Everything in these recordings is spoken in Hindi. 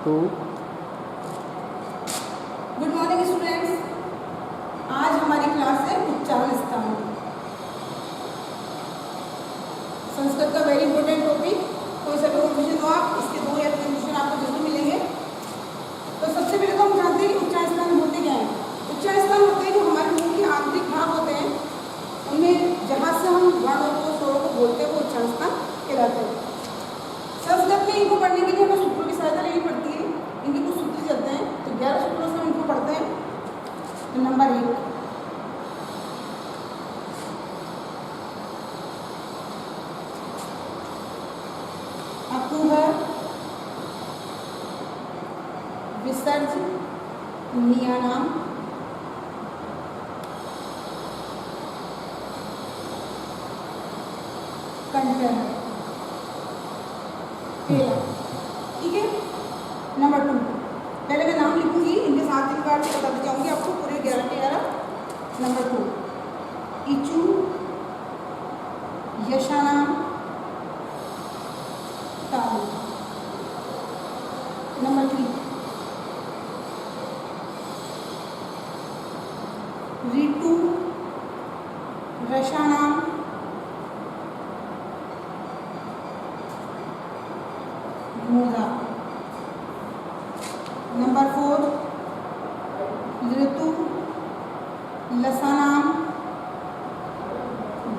2। Good morning students. आज हमारी क्लास है उच्चारण स्थान। संस्कृत का वेरी इंपॉर्टेंट टॉपिक। कोई सा भी क्वेश्चन हो आप, इसके 2 या 3 क्वेश्चन आपको जरूर मिलेंगे। तो सबसे पहले तो हम जानते हैं कि उच्चारण स्थान होते क्या हैं। उच्चारण स्थान होते हैं जो हमारे मुंह के आंतरिक भाग होते हैं, उनमें जहाँ से हम वर्णों को स्वरों को बोलते हैं वो उच्चारण स्थान कहलाते हैं। संस्कृत में इनको पढ़ने के लिए हमें सूत्रों की सहायता लेनी पड़ती है। इनके कुछ सूत्र चलते हैं, तो 11 सूत्रों से हम इनको पढ़ते हैं। तो नंबर 1, अकु है विसर्ज नियानाम कंठ है पहला। ठीक है। नंबर 2, पहले मैं नाम लिखूंगी, इनके साथ ही बार बताती जाऊंगी आपको पूरे 11 के 11। नंबर 2, इचु यशानाम तालु। नंबर 3, ऋतु रसानाम मूधा। नंबर 4, ऋतु लसानाम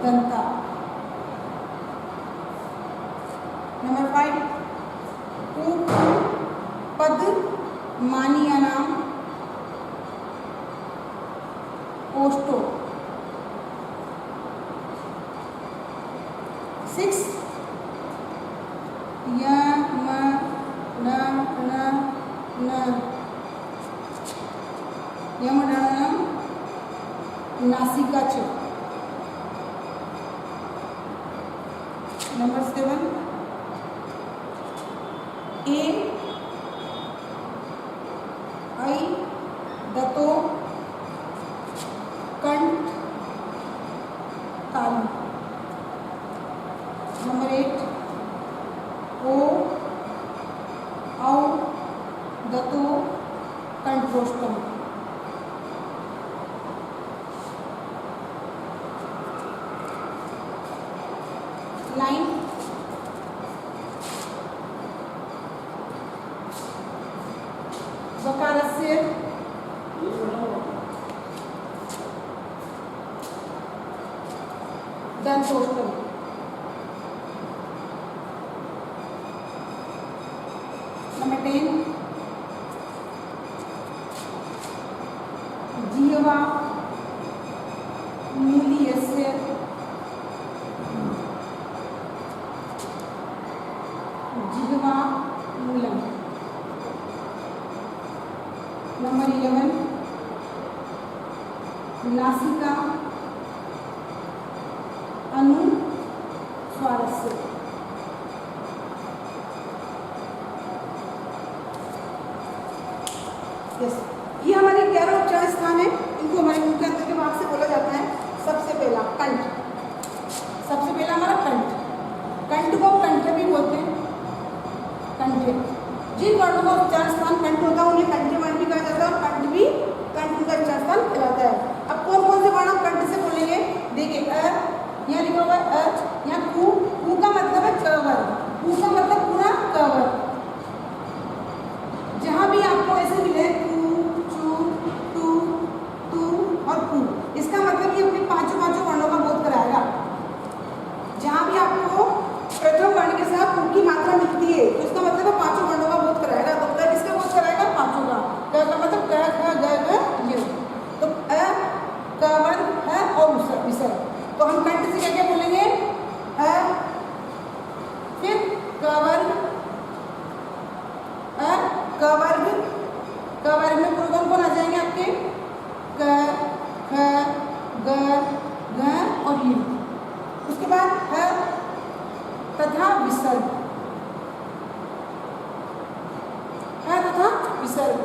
दंता। नंबर 5, पद मानियानाम ओष्टो। 6, यमनाम नासिका च। नंबर 7, ए आई दतो कंठ तालु। नंबर 8, ओ औ दतो कंठोष्टम। लाइन वकारस्य दंतोष्टम। नंबर 10, जीवा मूल्यस्य जिह्वा मूलम। नंबर 11, नासिका अनुस्वारस्य। यस, ये हमारे 11 उच्चारण स्थान है। इनको हमारे मुंह के अंदर के भाग से बोला जाता है। सबसे पहला कंठ, सबसे पहला हमारा कंठ। कंठ को कंठ भी बोलते हैं। कंठ, जिन वर्णों का उच्चारण स्थान कंठ होता है उन्हें कंठ वर्ण भी कहा जाता है, और कंठ भी कंठ का उच्चारण स्थान कहलाता है। अब कौन कौन से वर्ण हम कंठ से बोलेंगे? देखिए, यहाँ लिखा हुआ है यहाँ कु का मतलब है क वर्ग। कु का मतलब पूरा क वर्ग। जहाँ भी आपको ऐसे मिले कु, चु, टू, तू और कु, इसका मतलब ये अपने पांचों वर्णों का बोध कराएगा। जहाँ भी आपको प्रथम वर्ण के साथ कु की मात्रा मिलती है तो इसका मतलब है 5 वर्णों का बोध कराएगा। तो क किसका बोध कराएगा? 5 का। क का मतलब क, ख, ग, घ, य। तो अ, क वर्ग है और विसर्ग। तो हम कंठ से क्या क्या बोलेंगे? अ, फिर क वर्ग, अ, क वर्ग। क वर्ग में कौन कौन आ जाएंगे आपके? क, ख, ग, घ और यू। उसके बाद ह तथा विसर्ग, है तथा विसर्ग।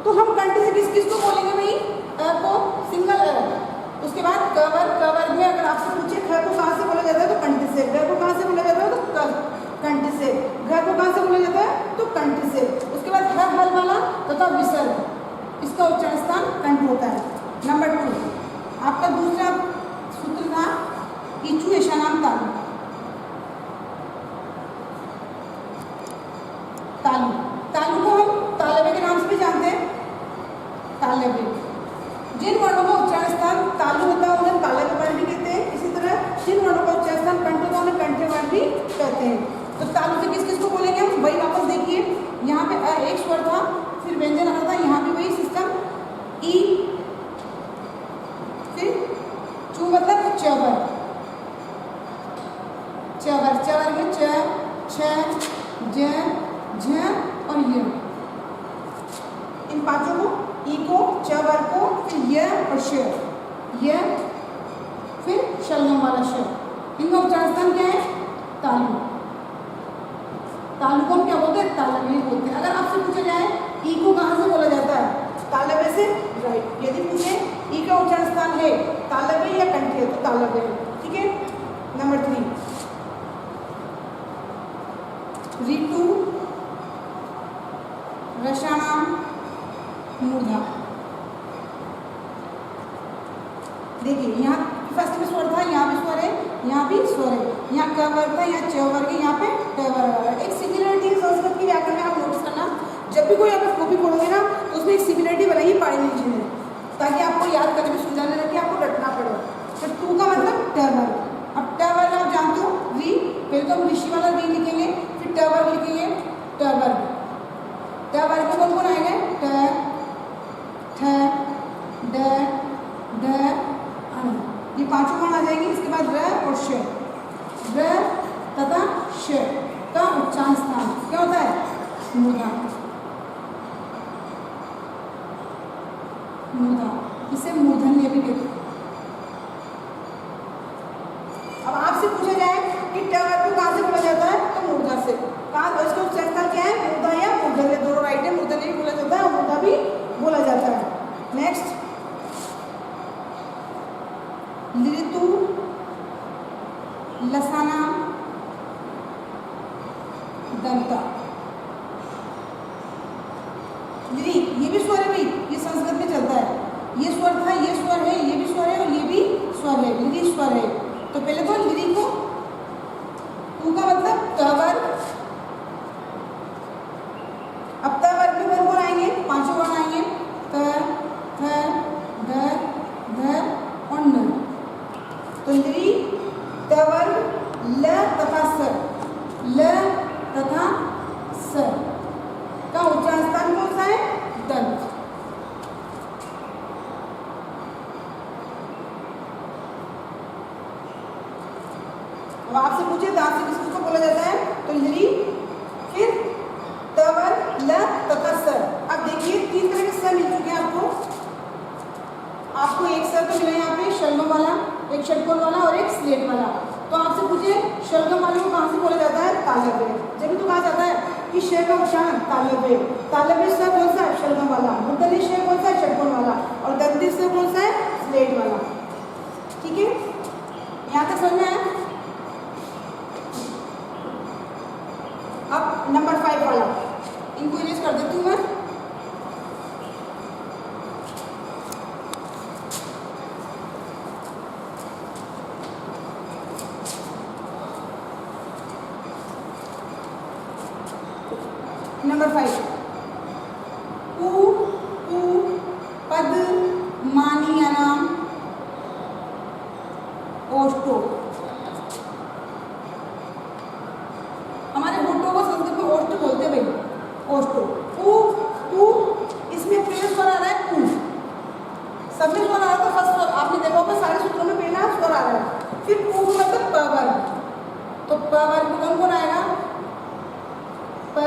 तो हम कंठ से किसको बोलेंगे भाई? अ को, सिंगल अ। उसके बाद कवर में अगर आपसे पूछे ख को कहाँ से बोला जाता है तो कंठ इसका उच्चारण स्थान कंठ होता है। नंबर 2 आपका दूसरा सूत्र था इचु ऐशानाम तालु। तालु तालु को हम तालव्य के नाम से भी जानते हैं। तालव्य जिन वर्णों का उच्चारण स्थान तालु होता है उन्हें तालव्य वर्ण भी कहते हैं। इसी तरह जिन वर्णों का उच्चारण स्थान कंठ होता है उन्हें कंठ्य वर्ण भी कहते हैं। तो तालु से किस किस को बोलेंगे हम, वही वापस देखिए, यहाँ पे एक स्वर था, फिर व्यंजन आ रहा था, यहाँ भी वही सिस्टम, ई, फिर चू मतलब चवर, चवर, चवर में च, छ, ज, झ और य। इन पांचों को, ई को, चवर को, फिर य और श, य, फिर शलगम वाला श, इनका उच्चारण स्थान क्या है, तालु। तालु को हम क्या बोलते हैं, तालव्य बोलते हैं। अगर आपसे पूछा जाए ई को कहाँ से बोला जाता है, तालव्य से, राइट। यदि पूछे ई का उच्चारण स्थान है तालव्य या कंठ्य तो तालव्य है, ठीक है। नंबर 3 ऋतु रसाणाम मूर्धा। देखिए यहाँ फर्स्ट में स्वर था, यहाँ भी स्वर है, यहाँ भी स्वर है, यहाँ क वर्ग था, यहाँ च वर्ग है, यहाँ पे ट वर्ग है। एक सिमिलरिटी संस्कृत की व्याकरण में आप नोटिस करना, जब भी कोई आप कॉपी पढ़ोगे ना तो उसमें एक सिमिलरिटी बनाइए पाणिनि जी ने, ताकि आपको याद करने में सुविधा नहीं रखे, आपको रटना पड़े। तो टू का मतलब ट वर्ग। अब ट वर्ग आप जानते हो, री, पहले तो हम ऋषि वाला री लिखेंगे, फिर ट वर्ग लिखेंगे, ट वर्ग। ट वर्ग में कौन कौन आएंगे, ट, ठ, ड, ढ, अण, ये पांचों वर्ण आ जाएंगे। इसके बाद र और श, र तथा श का उच्चारण स्थान क्या होता है, मूर्धा। मूर्धा, इसे मूर्धन्य भी कहते हैं। अब आपसे पूछा जाए कि ट वर्ग को कहाँ से बोला जाता है, तो मूर्धा से। कहाँ, इसका उच्चारण स्थान क्या है, मूर्धा या मूर्धन्य, दोनों राइट है। मूर्धन्य भी बोला जाता है और मूर्धा भी बोला जाता है। नेक्स्ट ऋतु लसाना दंता। ली, ये भी स्वर है भाई, ये संस्कृत में चलता है। ये स्वर था, ये स्वर है, ये भी स्वर है और ये भी स्वर है, लिरी स्वर है। तो पहले तो लिरी को, टू का मतलब ट वर्ग। अब ट वर्ग में कौन आएंगे, पांचों वर्ण आएंगे, त, थ, ध, ध और न। तो लिरी, त वर्ग, ल तथा स, ल तथा स का उच्चारण स्थान कौन सा है, दंत। अब आपसे पूछे दांत से किसको बोला जाता है, तो लिरी, फिर त वर्ग, ल तथा स। अब देखिए 3 तरह के स मिल चुके हैं आपको। आपको एक स तो मिला यहाँ पे शलगम वाला, एक षटकोण वाला और एक स्लेट वाला। तो आपसे पूछे शलगम वाले को कहाँ से बोला जाता है, तालव्य। जब भी तो कहा जाता है कि श का उच्चारण तालव्य, तालव्य स कौन सा है, शलगम वाला, मूर्धन्य श कौन सा है, षटकोण वाला, और दंती स कौन सा है, स्लेट वाला। ठीक है, यहाँ तक समझ में आया। अब नंबर 5 वाला, इनको इरेज कर देती हूँ मैं। नंबर 5 उ, उ, पद, मानियानाम, ओष्ठो। हमारे होठों को संस्कृत में ओष्ठ बोलते हैं भाई, ओष्ठो। उ, उ, इसमें पहले स्वर आ रहा है उ, सब में स्वर आ रहा है। तो फर्स्ट आपने देखा होगा सारे सूत्रों में पहला स्वर आ रहा है। फिर उ मतलब प वर्ग, तो प वर्ग में कौन कौन आएगा, प,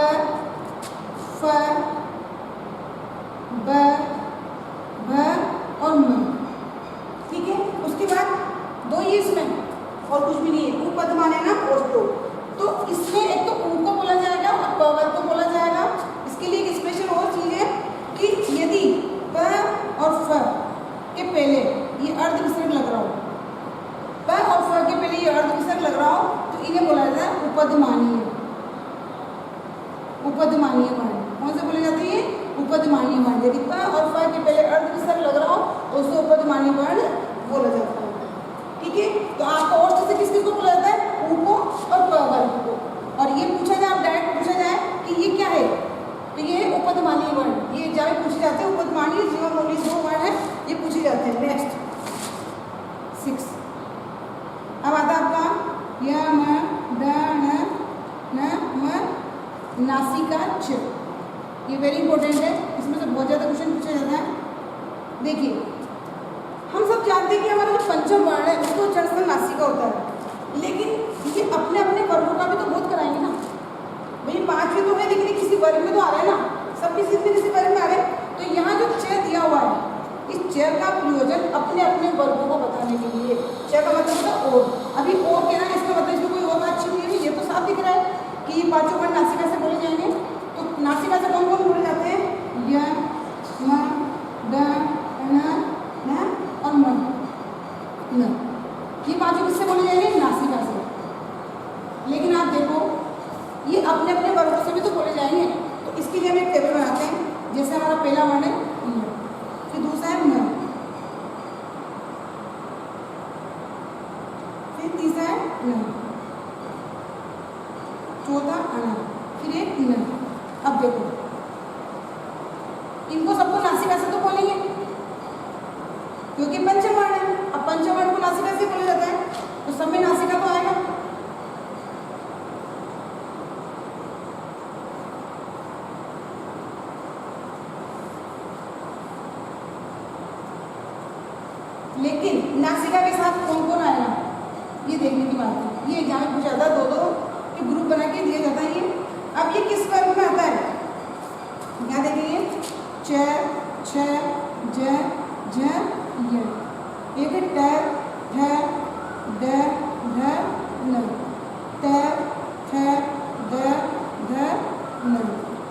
फ, ब, भ और म। ठीक है, उसके बाद दो ही इसमें और कुछ भी नहीं है। उ पद माने ना ओष्ठो, तो इसमें एक तो उ को बोला जाएगा और प वर्ग को बोला जाएगा। इसके लिए एक स्पेशल और चीज है कि यदि प और फ के पहले ये अर्ध विसर्ग लग रहा हो, प और फ के पहले ये अर्ध विसर्ग लग रहा हो, तो इन्हें बोला जाता है उपदमानीय। उपदमानीय वर्ण कौन से बोले जाते हैं, उपधमानी वर्ण। यदि प और फ के पहले अर्ध विसर्ग लग रहा हो तो उसे उपधमानी वर्ण बोला जाता है। ठीक है, तो आपको ओष्ठ से किस किस को बोला जाता है? उ को और प वर्ग को। और ये पूछा जाए, आप डायरेक्ट पूछा जाए कि ये क्या है, तो ये उपधमानी वर्ण, ये एग्जाम में पूछे जाते हैं। उपधमानी जीवनमौली दो वर्ण है, ये पूछे जाते हैं। नेक्स्ट 6 अब आता है आपका य म ड न म नासिका च। ये वेरी इंपॉर्टेंट है, इसमें से बहुत ज़्यादा क्वेश्चन पूछा जाता है। देखिए, हम सब जानते हैं कि हमारा जो पंचम वर्ण है उसको उच्चारण स्थल नासिका होता है, लेकिन ये अपने अपने वर्गों का भी तो बोध कराएंगे ना भाई। 5 में तो है, लेकिन किसी वर्ग में तो आ रहा है ना, सब किसी वर्ग में आ रहे हैं। तो यहाँ जो च दिया हुआ है, इस च का प्रयोजन अपने अपने वर्गों को बताने के लिए। च का मतलब होता है और। अभी और कहना है, इसका मतलब इसमें कोई और बात छिपी नहीं, ये तो साफ दिख रहा है कि ये पांचों वर्ण नासिका से बोले जाएंगे। तो नासिका से कौन कौन बोले जाते हैं? य म ड न और म न। ये पांचों किससे बोले जाएंगे? नासिका से। लेकिन आप देखो, ये अपने अपने वर्गों से भी तो बोले जाएंगे। तो इसके लिए हम एक टेबल बनाते हैं। जैसे हमारा पहला वर्ण है य, फिर दूसरा है म, फिर तीसरा है न, चौथा अण, फिर एक न। अब देखो, इनको सबको नासिका से तो बोलेंगे क्योंकि पंचम वर्ण है। अब पंचम वर्ण को नासिका से बोला जाता है, तो सब में नासिका तो आएगा। लेकिन नासिका के साथ कौन कौन आएगा, ये देखने की बात है। ये एग्जाम में पूछा जाता है, दो के ग्रुप बना के दिया जाता है ये। अब ये किस वर्ग में आता है? क्या देखेंगे? च, छ, ज, झ, य। एक है ट, ठ, ड, ढ, न, त, थ, द, ध, न।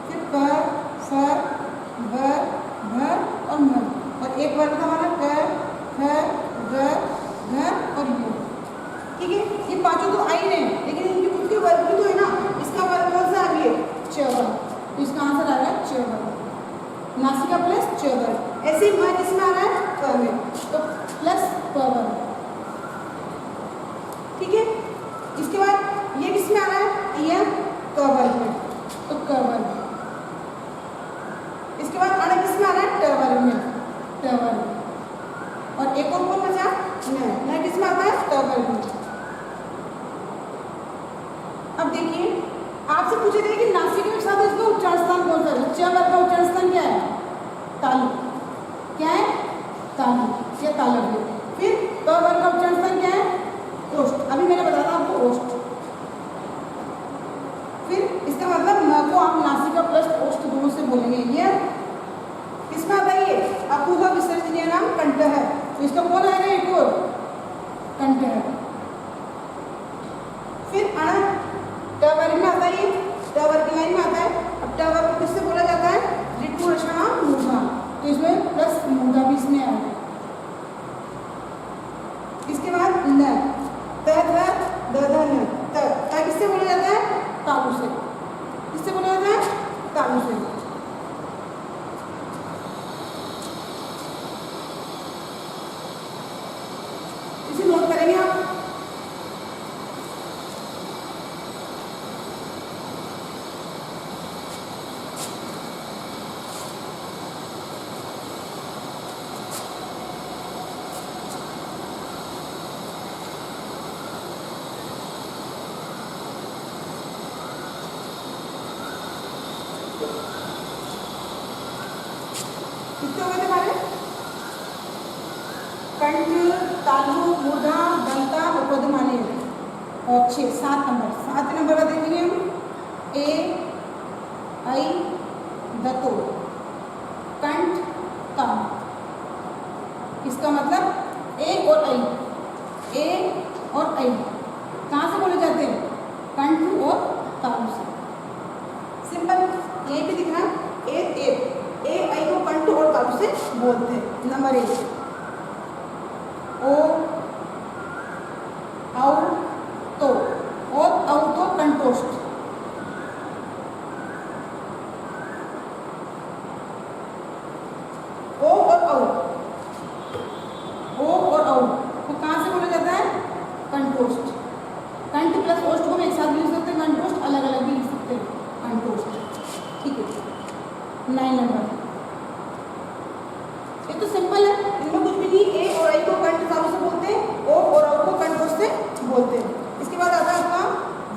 फिर प, फ, ब, भ और म। और एक वर्ग का हमारा क, ख, ग, घ और य। ठीक है, ये पांचों तो आ ही रहे हैं, लेकिन इनके खुद के वर्ग भी तो है ना। इसका वर्ग कौन सा आ गया? च वर्ग। तो इसका आंसर आ रहा है च वर्ग। नासिका प्लस च वर्ग। ऐसे ही म किसमें आ रहा है? क में, तो प्लस प वर्ग। ठीक है, इसके बाद ये किसमें आ रहा है? ये क वर्ग में, तो क वर्ग। इसके बाद अण किसमें आ रहा है? ट वर्ग में, ट वर्ग। और एक और कौन बचा? न किसमें आता है? ट वर्ग में। अब देखिए, आपसे पूछे थे कि नासिका के साथ इसका उच्चारण स्थान कौन सा है? च वर्ग का उच्चारण स्थान क्या है? तालु। क्या है? तालु या तालव्य। फिर क वर्ग का उच्चारण स्थान क्या है? ओष्ठ। अभी मैंने बताया था आपको ओष्ठ। फिर इसका मतलब म को आप नासिका प्लस ओष्ठ दोनों से बोलेंगे। ये किसमें आता है? ये अपूह विसर्जनीय नाम कंठ है, तो इसका कौन आएगा? एक और कंठ है। फिर अण ट वर्ग में आता है, ये ट वर्ग की लाइन में आता है। अब ट वर्ग को किससे बोला जाता है? ऋतु रचना मूर्धा, तो इसमें प्लस मूर्धा भी इसमें आएगा। इसके बाद न, त, ध, द, ध, न। त किससे बोला जाता है? तालु से। किससे बोला जाता है? तालु से। इसे नोट करेंगे आप। कितने हो गए तुम्हारे? कंठ, तालु, मूर्धा, दंता, उपधमानी और 6, 7 नंबर। 7 नंबर का देखेंगे हम। ए, ऐ, दतो, कंठ, तालु। इसका मतलब ए और ऐ, ए और ऐ कहाँ से बोले जाते हैं? कंठ और तालु से। सिंपल, यही पे दिख रहा है। ए ऐ को कंठ और तालु से बोलते हैं। नंबर 1 ओ, औ, तो, और औ तो कंठोष्ठ।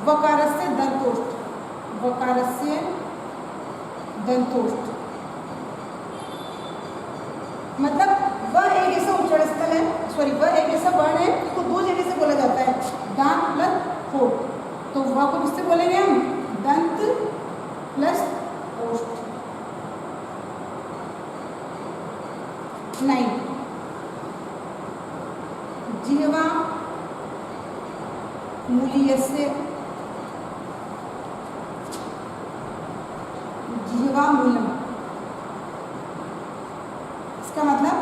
वकारस्य दंतोष्ठ, वकारस्य दंतोष्ठ मतलब वह एक ऐसा उच्चारण स्थल है, सॉरी वह एक ऐसा वर्ण है जिसको दो जगह से बोला जाता है, दांत प्लस होठ। तो वह को किससे बोलेंगे हम? दंत प्लस ओष्ठ। 9 जिह्वा मूलीयस्य, जिह्वा मूलम। इसका मतलब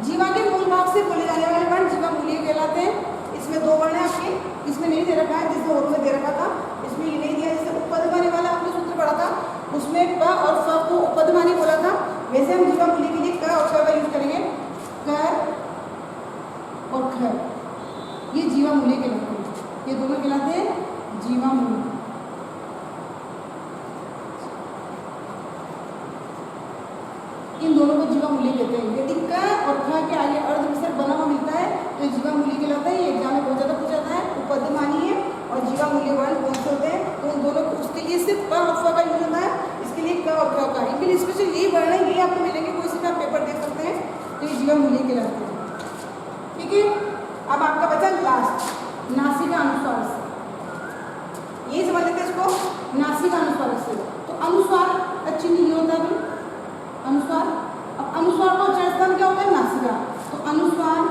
जीवा के मूल भाग से बोले जाने वाले वर्ण जीवा मूलीय कहलाते हैं। इसमें दो वर्ण है आपके, इसमें नहीं दे रखा है, जैसे और में दे रखा था, इसमें ये नहीं दिया। जैसे उपपदमानी वाला आपने सूत्र पढ़ा था, उसमें क और फ को उपपदमानी बोला था, वैसे हम जीवा मूली के लिए क और फ का यूज करेंगे। क और ख ये जीवा मूली कहलाते हैं, ये दोनों कहलाते हैं जीवा मूली। इन दोनों को जीवा मूली कहते हैं। यदि क और ख के आगे अर्ध विसर्ग बना हुआ मिलता है तो ये जीवा मूली कहलाता है। ये एग्जाम में बहुत ज़्यादा पूछा जाता है। उपपदमानी है और जीवा मूली वर्ण कौन से होते हैं, तो उन दोनों को उसके लिए सिर्फ क और फ का यूज होता है, इसके लिए क और ख का। इनके लिए स्पेशल यही वर्ण है, यही आपको मिलेंगे, कोई से भी आप पेपर दे सकते हैं, तो ये जीवा मूली कहलाते हैं। ठीक है, अब आपका बचा लास्ट नासिका अनुस्वार से। ये समझ लेते हैं इसको, नासिका अनुस्वार से। तो अनुस्वार का चिन्ह ये होता है अनुस्वार। अब अनुस्वार का उच्चारण स्थान क्या होता है? नासिका। तो अनुस्वार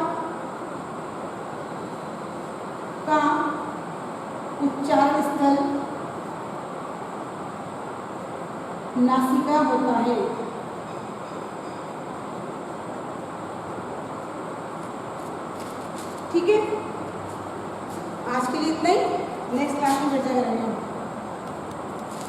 का उच्चारण स्थल नासिका होता है। ठीक है, आज के लिए इतना ही। नेक्स्ट क्लास में चर्चा करेंगे।